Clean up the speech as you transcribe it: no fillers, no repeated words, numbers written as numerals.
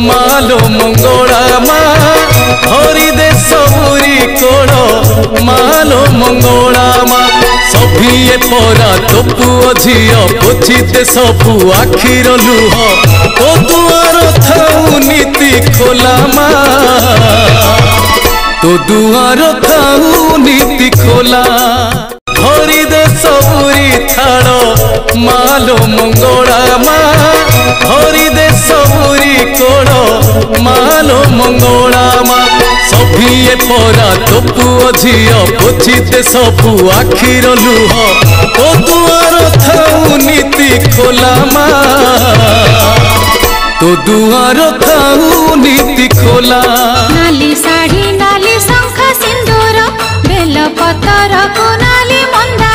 मालो मंगला मा हरि देश पुरी कोड़ मालो मंगला मा सभिए परा तो पुओ झियो पोछिते सबु आखिर लुह तो दुआर थाऊ नीति खोला मा तो दुआर थाऊ नीति खोला हरि देश पुरी थाड़ मालो मंगला मा हरि देश पुरी कोड़ मालो मंगला मा सभिए परा तो पुओ झियो पोछिते सबु आखिर लुह तो दुआर थाऊ नीति खोला मा तो दुआर थाऊ नीति खोला नाली साड़ी नाली शंख सिंदूर बेल पतर को नाली मंदा